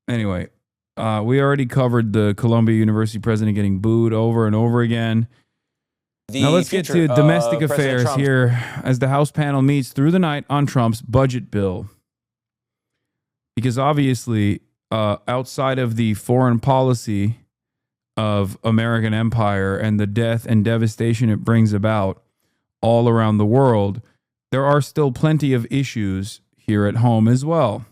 Anyway, we already covered the Columbia University president getting booed over and over again. Now let's get to domestic affairs here as the House panel meets through the night on Trump's budget bill. Because obviously, outside of the foreign policy of American empire and the death and devastation it brings about all around the world, there are still plenty of issues here at home as well.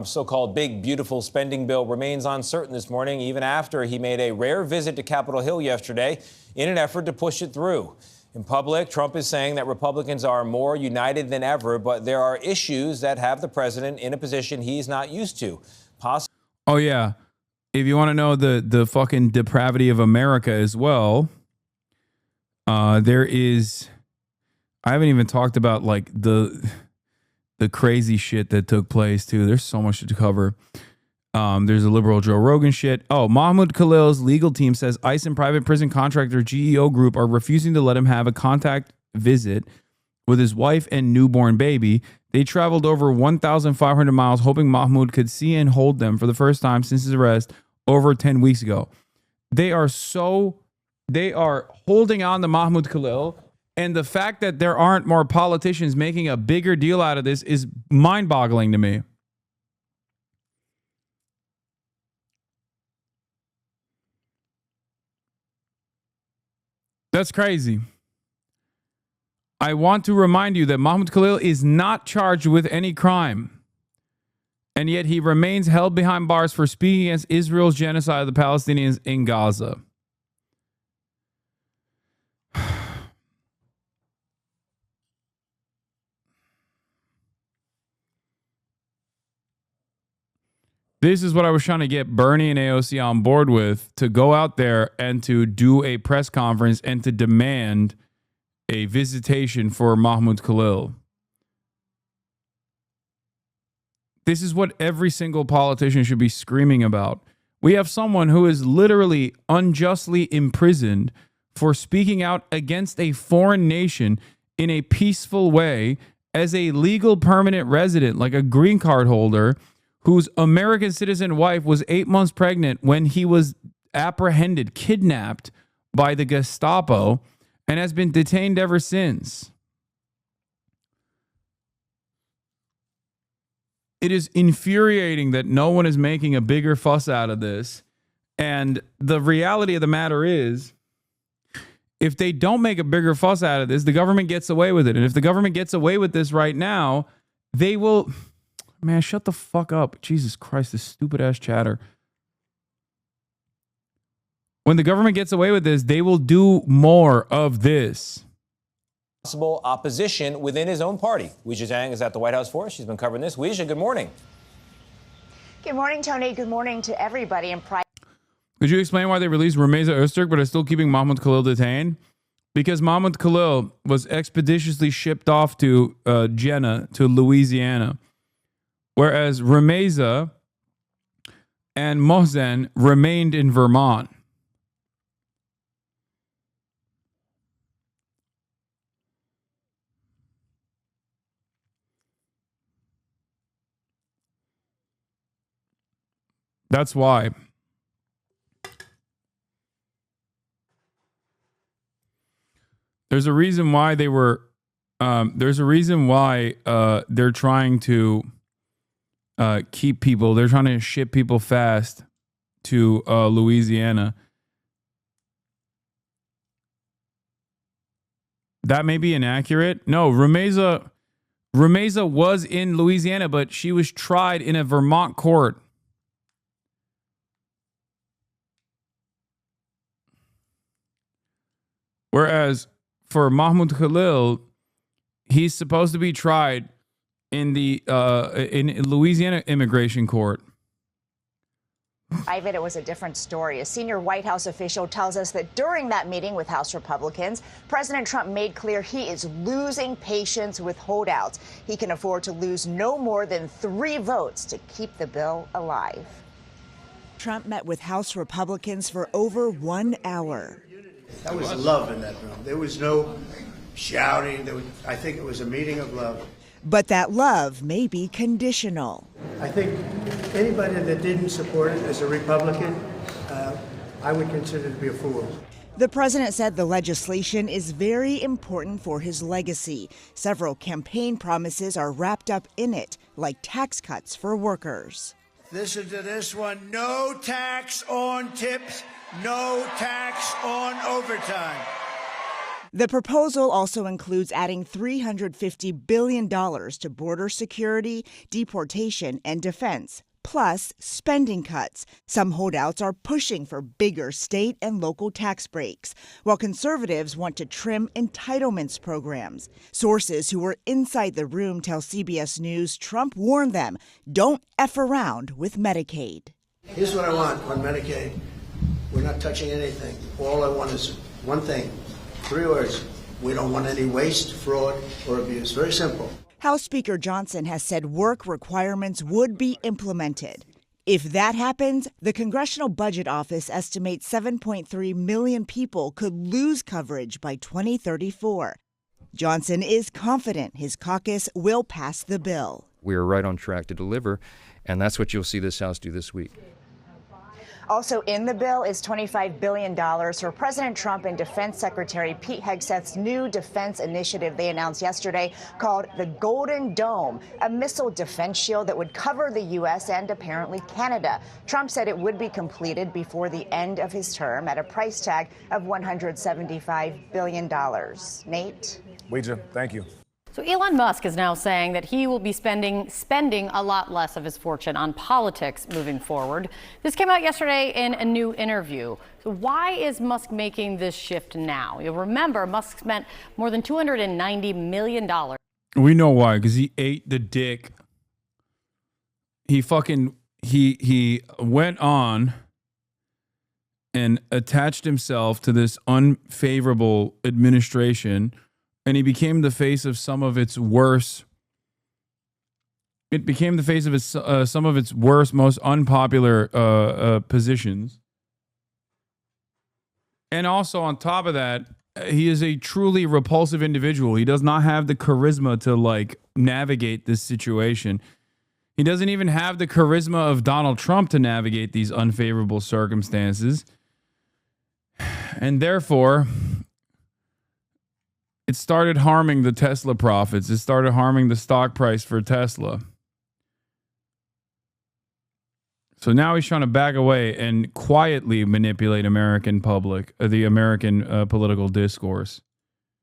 So-called big, beautiful spending bill remains uncertain this morning, even after he made a rare visit to Capitol Hill yesterday in an effort to push it through. In public, Trump is saying that Republicans are more united than ever, but there are issues that have the president in a position he's not used to. Oh, yeah. If you want to know the fucking depravity of America as well, there is... I haven't even talked about, like, the crazy shit that took place, too. There's so much to cover. There's a liberal Joe Rogan shit. Oh, Mahmoud Khalil's legal team says ICE and private prison contractor GEO Group are refusing to let him have a contact visit with his wife and newborn baby. They traveled over 1,500 miles hoping Mahmoud could see and hold them for the first time since his arrest over 10 weeks ago. They are holding on to Mahmoud Khalil. And the fact that there aren't more politicians making a bigger deal out of this is mind-boggling to me. That's crazy. I want to remind you that Mahmoud Khalil is not charged with any crime. And yet he remains held behind bars for speaking against Israel's genocide of the Palestinians in Gaza. This is what I was trying to get Bernie and AOC on board with, to go out there and to do a press conference and to demand a visitation for Mahmoud Khalil. This is what every single politician should be screaming about. We have someone who is literally unjustly imprisoned for speaking out against a foreign nation in a peaceful way as a legal permanent resident, like a green card holder, whose American citizen wife was 8 months pregnant when he was apprehended, kidnapped by the Gestapo, and has been detained ever since. It is infuriating that no one is making a bigger fuss out of this. And the reality of the matter is, if they don't make a bigger fuss out of this, the government gets away with it. And if the government gets away with this right now, they will... Man, shut the fuck up. Jesus Christ, this stupid ass chatter. When the government gets away with this, they will do more of this. Possible opposition within his own party. Weijia Zhang is at the White House for us. She's been covering this. Weijia, good morning. Good morning, Tony. Good morning to everybody. Could you explain why they released Rumeysa Öztürk but are still keeping Mahmoud Khalil detained? Because Mahmoud Khalil was expeditiously shipped off to Jenna, to Louisiana. Whereas Rumeysa and Mohsen remained in Vermont. That's why. There's a reason why they were. There's a reason why they're trying to keep people. They're trying to ship people fast to Louisiana. That may be inaccurate. No, Rumeysa was in Louisiana, but she was tried in a Vermont court. Whereas for Mahmoud Khalil, he's supposed to be tried in the in Louisiana immigration court. It was a different story. A senior White House official tells us that during that meeting with House Republicans, President Trump made clear he is losing patience with holdouts. He can afford to lose no more than 3 votes to keep the bill alive. Trump met with House Republicans for over 1 hour. That was love in that room. There was no shouting. I think it was a meeting of love. But that love may be conditional. I think Anybody that didn't support it as a Republican, I would consider to be a fool. The president said the legislation is very important for his legacy. Several campaign promises are wrapped up in it, like tax cuts for workers. Listen to this one. No tax on tips, no tax on overtime. The proposal also includes adding $350 billion to border security, deportation, and defense, plus spending cuts. Some holdouts are pushing for bigger state and local tax breaks, while conservatives want to trim entitlements programs. Sources who were inside the room tell CBS News Trump warned them, don't F around with Medicaid. Here's what I want on Medicaid. We're not touching anything. All I want is one thing. 3 words. We don't want any waste, fraud, or abuse. Very simple. House Speaker Johnson has said work requirements would be implemented. If that happens, the Congressional Budget Office estimates 7.3 million people could lose coverage by 2034. Johnson is confident his caucus will pass the bill. We're right on track to deliver, and that's what you'll see this House do this week. Also in the bill is $25 billion for President Trump and Defense Secretary Pete Hegseth's new defense initiative they announced yesterday called the Golden Dome, a missile defense shield that would cover the U.S. and apparently Canada. Trump said it would be completed before the end of his term at a price tag of $175 billion. Nate? Ouija, thank you. So Elon Musk is now saying that he will be spending a lot less of his fortune on politics moving forward. This came out yesterday in a new interview. So why is Musk making this shift now? You'll remember Musk spent more than $290 million. We know why, because he ate the dick. He went on and attached himself to this unfavorable administration. And he became the face of some of its worst. It became the face of some of its worst, most unpopular positions. And also on top of that, he is a truly repulsive individual. He does not have the charisma to navigate this situation. He doesn't even have the charisma of Donald Trump to navigate these unfavorable circumstances. And therefore, it started harming the Tesla profits. It started harming the stock price for Tesla. So now he's trying to back away and quietly manipulate American public, the American political discourse.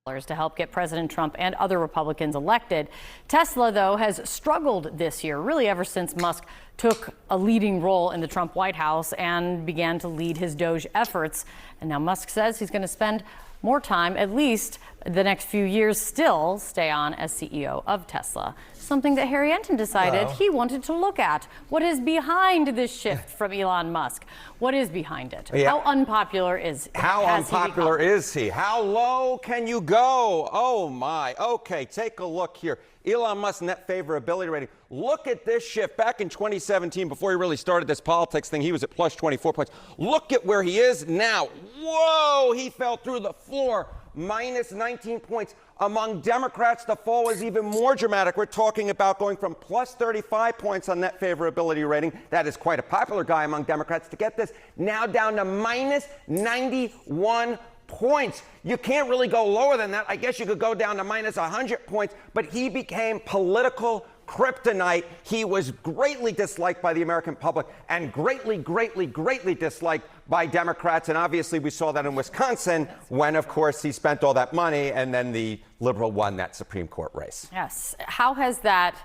To help get President Trump and other Republicans elected. Tesla, though, has struggled this year, really ever since Musk took a leading role in the Trump White House and began to lead his Doge efforts. And now Musk says he's going to spend more time, at least the next few years, still stay on as CEO of Tesla. Something that Harry Enton decided he wanted to look at. What is behind this shift from Elon Musk? What is behind it? Yeah. How unpopular is How unpopular is he? How low can you go? Oh my. Okay, take a look here. Elon Musk's net favorability rating. Look at this shift. Back in 2017, before he really started this politics thing, he was at plus 24 points. Look at where he is now. Whoa, he fell through the floor. Minus 19 points. Among Democrats, the fall was even more dramatic. We're talking about going from plus 35 points on net favorability rating. That is quite a popular guy among Democrats to get this. Now down to minus 91 points. You can't really go lower than that. I guess you could go down to minus 100 points, but he became political kryptonite. He was greatly disliked by the American public and greatly, greatly, greatly disliked by Democrats. And obviously we saw that in Wisconsin when, of course, he spent all that money and then the liberal won that Supreme Court race. Yes. How has that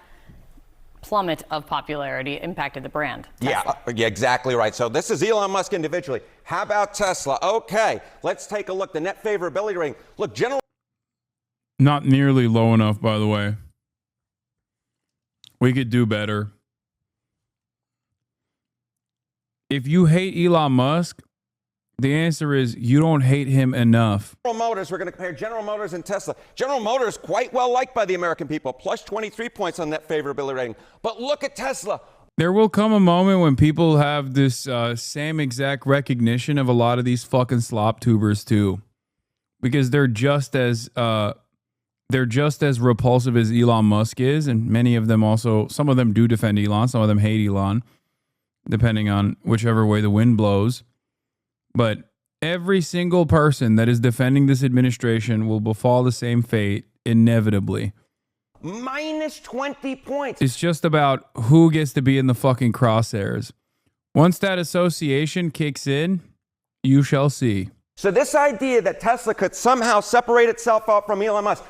plummet of popularity impacted the brand? Yeah, exactly right. So this is Elon Musk individually. How about Tesla? Okay, let's take a look. The net favorability rating. Look, General. Not nearly low enough, by the way. We could do better. If you hate Elon Musk, the answer is you don't hate him enough. General Motors, we're going to compare General Motors and Tesla. General Motors, quite well liked by the American people, plus 23 points on that favorability rating. But look at Tesla. There will come a moment when people have this same exact recognition of a lot of these fucking slop tubers too, because they're just as repulsive as Elon Musk is, and many of them also. Some of them do defend Elon, some of them hate Elon. depending on whichever way the wind blows. But every single person that is defending this administration will befall the same fate inevitably. Minus 20 points. It's just about who gets to be in the fucking crosshairs. Once that association kicks in, you shall see. So this idea that Tesla could somehow separate itself out from Elon Musk,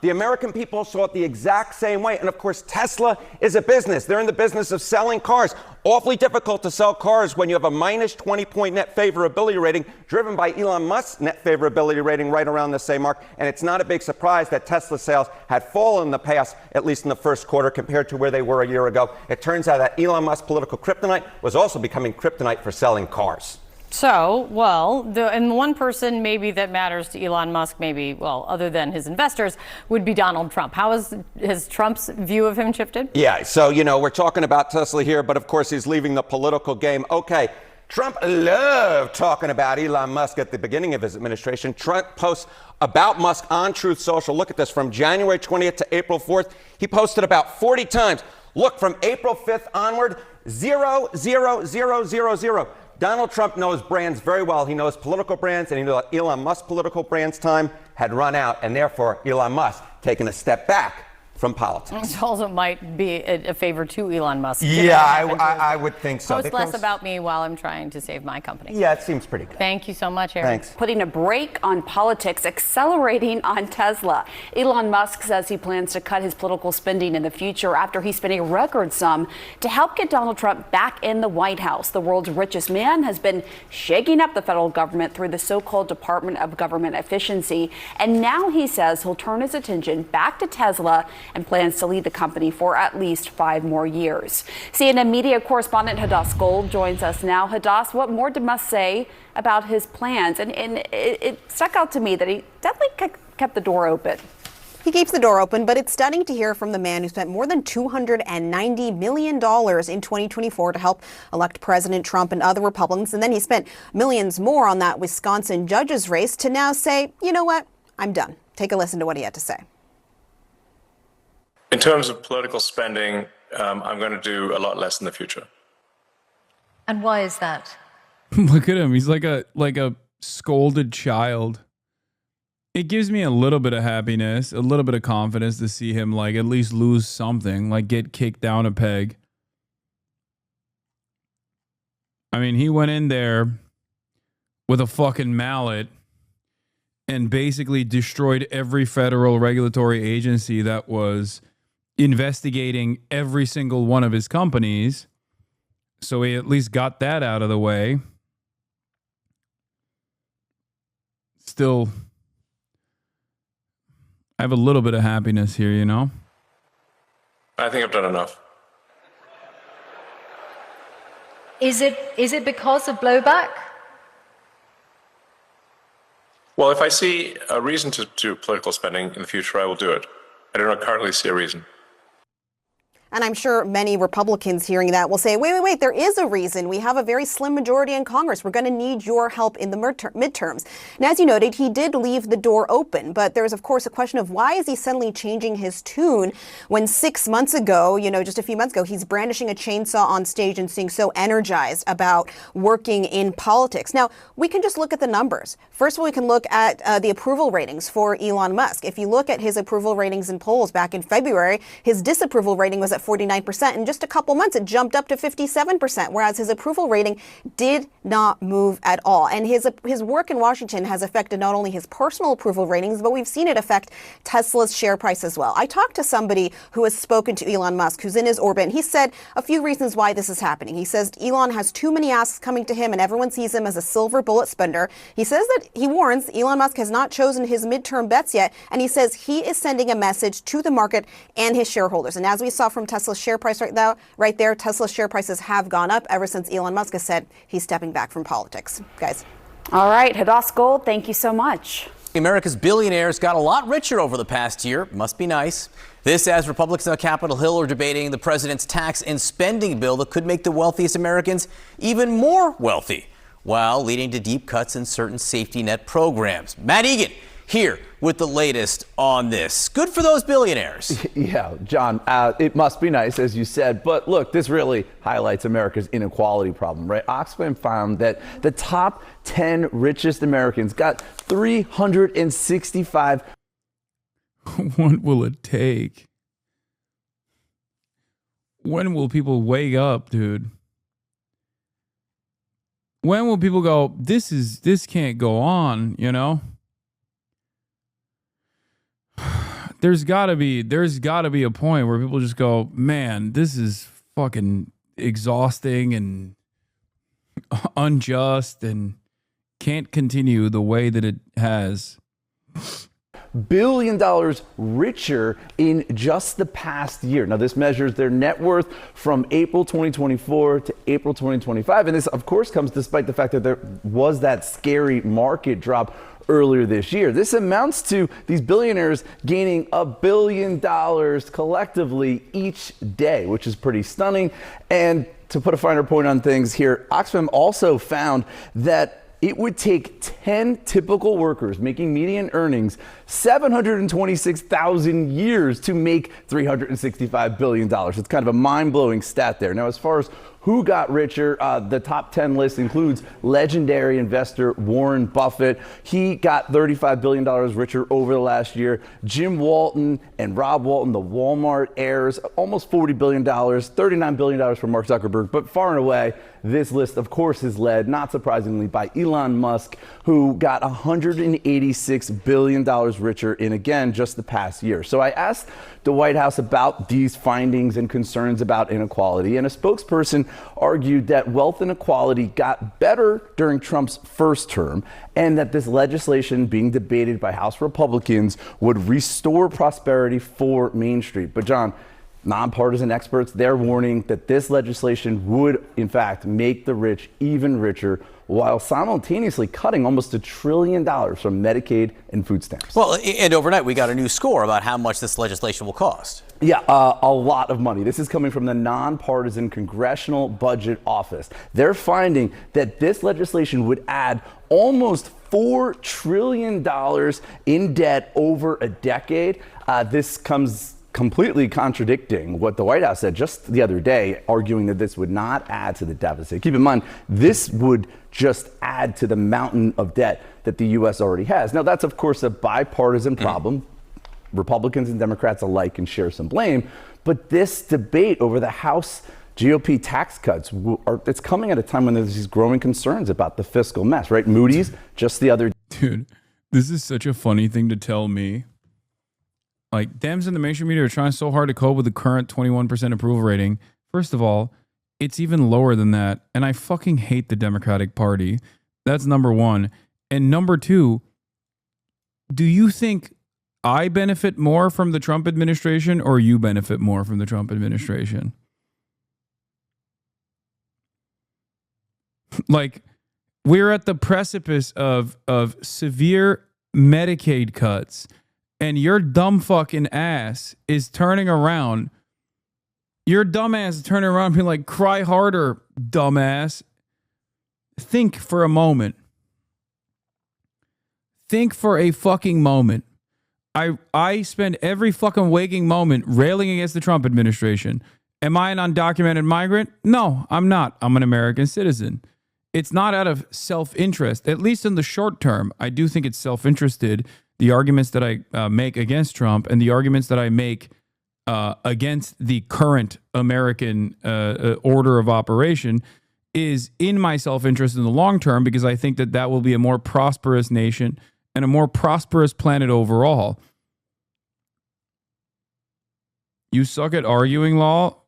the American people saw it the exact same way. And of course, Tesla is a business. They're in the business of selling cars. Awfully difficult to sell cars when you have a minus 20-point net favorability rating driven by Elon Musk's net favorability rating right around the same mark. And it's not a big surprise that Tesla sales had fallen in the past, at least in the first quarter, compared to where they were a year ago. It turns out that Elon Musk's political kryptonite was also becoming kryptonite for selling cars. So, well, and one person maybe that matters to Elon Musk, maybe, well, other than his investors, would be Donald Trump. How has Trump's view of him shifted? Yeah, so, we're talking about Tesla here, but of course he's leaving the political game. Okay, Trump loved talking about Elon Musk at the beginning of his administration. Trump posts about Musk on Truth Social. Look at this, from January 20th to April 4th, he posted about 40 times. Look, from April 5th onward, 0, 0, 0, 0, 0. Donald Trump knows brands very well. He knows political brands, and he knew that Elon Musk's political brands' time had run out, and therefore Elon Musk taking a step back from politics. It also might be a favor to Elon Musk. Yeah, I would think so. Post less about me while I'm trying to save my company. Yeah, it seems pretty good. Thank you so much, Erin. Thanks. Putting a brake on politics, accelerating on Tesla. Elon Musk says he plans to cut his political spending in the future after he spent a record sum to help get Donald Trump back in the White House. The world's richest man has been shaking up the federal government through the so-called Department of Government Efficiency. And now he says he'll turn his attention back to Tesla and plans to lead the company for at least 5 more years. CNN media correspondent Hadas Gold joins us now. Hadas, what more did Musk say about his plans? And it stuck out to me that he definitely kept the door open. He keeps the door open, but it's stunning to hear from the man who spent more than $290 million in 2024 to help elect President Trump and other Republicans. And then he spent millions more on that Wisconsin judge's race to now say, you know what, I'm done. Take a listen to what he had to say. In terms of political spending, I'm going to do a lot less in the future. And why is that? Look at him. He's like a scolded child. It gives me a little bit of happiness, a little bit of confidence to see him like at least lose something, like get kicked down a peg. I mean, he went in there with a fucking mallet and basically destroyed every federal regulatory agency that was investigating every single one of his companies. So he at least got that out of the way. Still, I have a little bit of happiness here, you know? I think I've done enough. Is it because of blowback? Well, if I see a reason to do political spending in the future, I will do it. I do not currently see a reason. And I'm sure many Republicans hearing that will say, wait, there is a reason. We have a very slim majority in Congress. We're going to need your help in the midterms. And as you noted, he did leave the door open. But there's, of course, a question of why is he suddenly changing his tune when 6 months ago, just a few months ago, he's brandishing a chainsaw on stage and seeming so energized about working in politics. Now, we can just look at the numbers. First of all, we can look at the approval ratings for Elon Musk. If you look at his approval ratings in polls back in February, his disapproval rating was at 49%. In just a couple months, it jumped up to 57%, whereas his approval rating did not move at all. And his work in Washington has affected not only his personal approval ratings, but we've seen it affect Tesla's share price as well. I talked to somebody who has spoken to Elon Musk, who's in his orbit, and he said a few reasons why this is happening. He says Elon has too many asks coming to him, and everyone sees him as a silver bullet spender. He says that he warns Elon Musk has not chosen his midterm bets yet, and he says he is sending a message to the market and his shareholders. And as we saw from Tesla's share price right there, Tesla's share prices have gone up ever since Elon Musk has said he's stepping back from politics. Guys. All right, Hadas Gold, thank you so much. America's billionaires got a lot richer over the past year. Must be nice. This as Republicans on Capitol Hill are debating the president's tax and spending bill that could make the wealthiest Americans even more wealthy, while leading to deep cuts in certain safety net programs. Matt Egan here with the latest on this. Good for those billionaires. Yeah, John, it must be nice, as you said. But look, this really highlights America's inequality problem, right? Oxfam found that the top 10 richest Americans got $365. What will it take? When will people wake up, dude? When will people go, this can't go on, you know? There's gotta be a point where people just go, man, this is fucking exhausting and unjust and can't continue the way that it has. $1 billion richer in just the past year. Now, this measures their net worth from April 2024 to April 2025. And this, of course, comes despite the fact that there was that scary market drop earlier this year. This amounts to these billionaires gaining $1 billion collectively each day, which is pretty stunning. And to put a finer point on things here, Oxfam also found that it would take 10 typical workers making median earnings 726,000 years to make $365 billion. It's kind of a mind-blowing stat there. Now, as far as who got richer, the top 10 list includes legendary investor Warren Buffett. He got $35 billion richer over the last year. Jim Walton and Rob Walton, the Walmart heirs, almost $40 billion, $39 billion for Mark Zuckerberg. But far and away, this list, of course, is led, not surprisingly, by Elon Musk, who got $186 billion richer in, again, just the past year. So I asked the White House about these findings and concerns about inequality, and a spokesperson argued that wealth inequality got better during Trump's first term, and that this legislation being debated by House Republicans would restore prosperity for Main Street. But John, nonpartisan experts, they're warning that this legislation would, in fact, make the rich even richer, while simultaneously cutting almost $1 trillion from Medicaid and food stamps. Well, and overnight we got a new score about how much this legislation will cost. Yeah, a lot of money. This is coming from the nonpartisan Congressional Budget Office. They're finding that this legislation would add almost $4 trillion in debt over a decade. This comes completely contradicting what the White House said just the other day, arguing that this would not add to the deficit. Keep in mind, this would just add to the mountain of debt that the U.S. already has. Now, that's, of course, a bipartisan problem. Republicans and Democrats alike can share some blame. But this debate over the House GOP tax cuts, it's coming at a time when there's these growing concerns about the fiscal mess, right? Moody's just the other... Dude, this is such a funny thing to tell me. Like, Dems and the mainstream media are trying so hard to cope with the current 21% approval rating. First of all, it's even lower than that. And I fucking hate the Democratic Party. That's number one. And number two, do you think I benefit more from the Trump administration or you benefit more from the Trump administration? Like, we're at the precipice of severe Medicaid cuts. And your dumb fucking ass is turning around. Your dumb ass is turning around and being like, cry harder, dumbass. Think for a moment. Think for a fucking moment. I spend every fucking waking moment railing against the Trump administration. Am I an undocumented migrant? No, I'm not. I'm an American citizen. It's not out of self-interest, at least in the short term. I do think it's self-interested. The arguments that I make against Trump and the arguments that I make against the current American order of operation is in my self-interest in the long term, because I think that that will be a more prosperous nation and a more prosperous planet overall. You suck at arguing, law?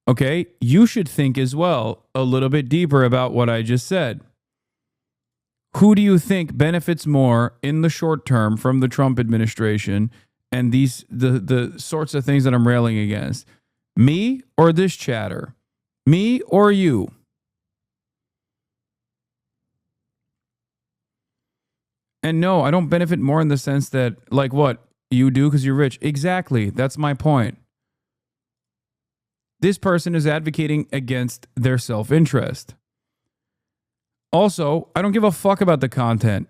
Okay, you should think as well a little bit deeper about what I just said. Who do you think benefits more in the short term from the Trump administration and the sorts of things that I'm railing against? Me or this chatter? Me or you? And no, I don't benefit more in the sense that, like, what? You do because you're rich. Exactly. That's my point. This person is advocating against their self-interest. Also, I don't give a fuck about the content.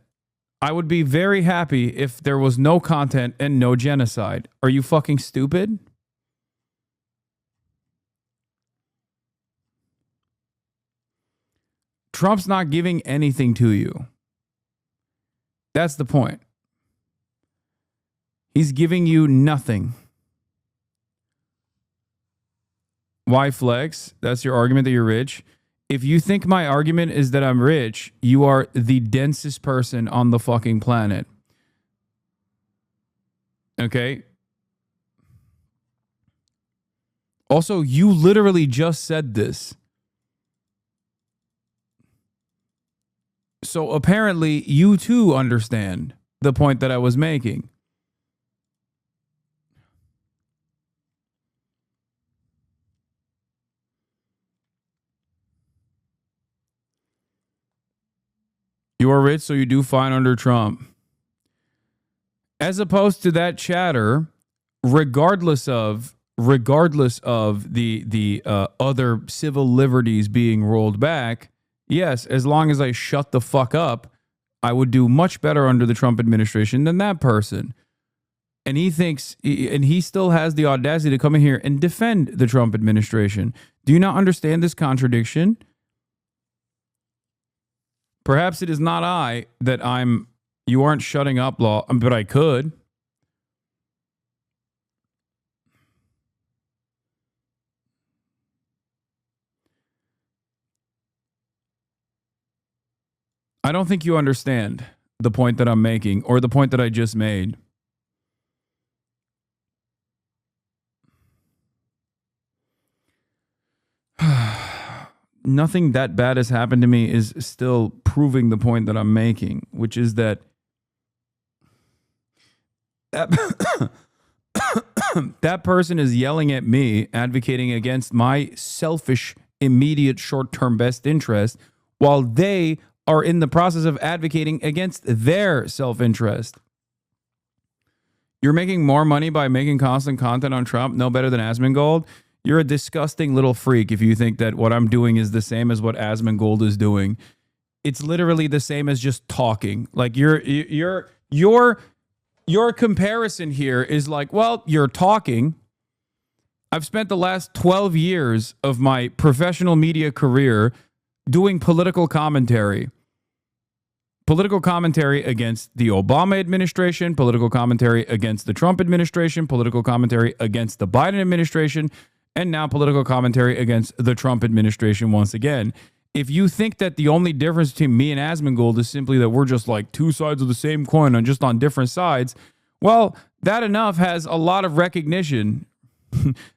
I would be very happy if there was no content and no genocide. Are you fucking stupid? Trump's not giving anything to you. That's the point. He's giving you nothing. Why flex? That's your argument that you're rich. If you think my argument is that I'm rich, you are the densest person on the fucking planet. Okay? Also, you literally just said this. So apparently you too understand the point that I was making. You are rich, so you do fine under Trump. As opposed to that chatter, regardless of the other civil liberties being rolled back, yes, as long as I shut the fuck up, I would do much better under the Trump administration than that person. And he thinks, and he still has the audacity to come in here and defend the Trump administration. Do you not understand this contradiction? Perhaps it is not I that you aren't shutting up, law, but I could. I don't think you understand the point that I'm making or the point that I just made. Nothing that bad has happened to me is still proving the point that I'm making, which is that that person is yelling at me, advocating against my selfish, immediate, short-term best interest, while they are in the process of advocating against their self-interest. You're making more money by making constant content on Trump, no better than Asmongold. You're a disgusting little freak if you think that what I'm doing is the same as what Asmongold is doing. It's literally the same as just talking. Like your comparison here is like, well, you're talking. I've spent the last 12 years of my professional media career doing political commentary. Political commentary against the Obama administration, political commentary against the Trump administration, political commentary against the Biden administration, and now political commentary against the Trump administration once again. If you think that the only difference between me and Asmongold is simply that we're just like two sides of the same coin and just on different sides, well, that enough has a lot of recognition.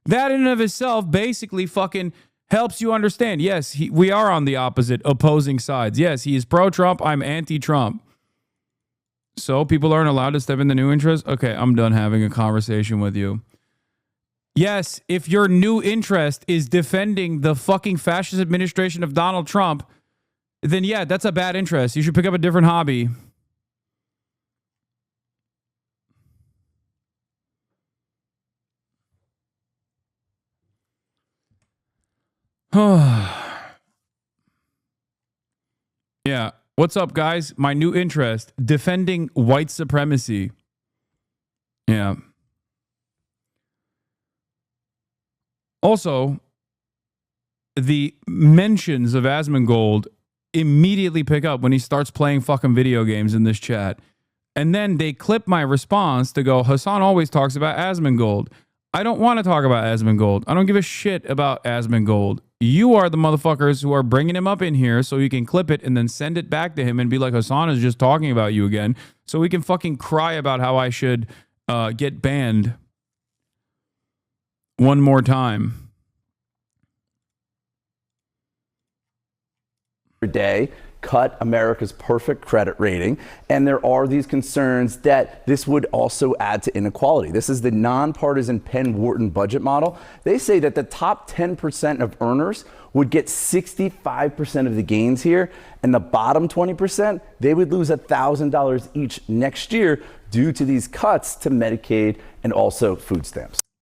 That in and of itself basically fucking helps you understand. Yes, we are on the opposite opposing sides. Yes, he is pro-Trump. I'm anti-Trump. So people aren't allowed to step in the new interest? Okay, I'm done having a conversation with you. Yes, if your new interest is defending the fucking fascist administration of Donald Trump, then yeah, that's a bad interest. You should pick up a different hobby. Yeah. What's up, guys? My new interest, defending white supremacy. Yeah. Also, the mentions of Asmongold immediately pick up when he starts playing fucking video games in this chat. And then they clip my response to go, Hasan always talks about Asmongold. I don't want to talk about Asmongold. I don't give a shit about Asmongold. You are the motherfuckers who are bringing him up in here so you can clip it and then send it back to him and be like, Hasan is just talking about you again. So we can fucking cry about how I should get banned one more time. Day cut America's perfect credit rating, and there are these concerns that this would also add to inequality. This is the nonpartisan Penn-Wharton budget model. They say that the top 10% of earners would get 65% of the gains here, and the bottom 20%, they would lose $1,000 each next year due to these cuts to Medicaid and also food stamps.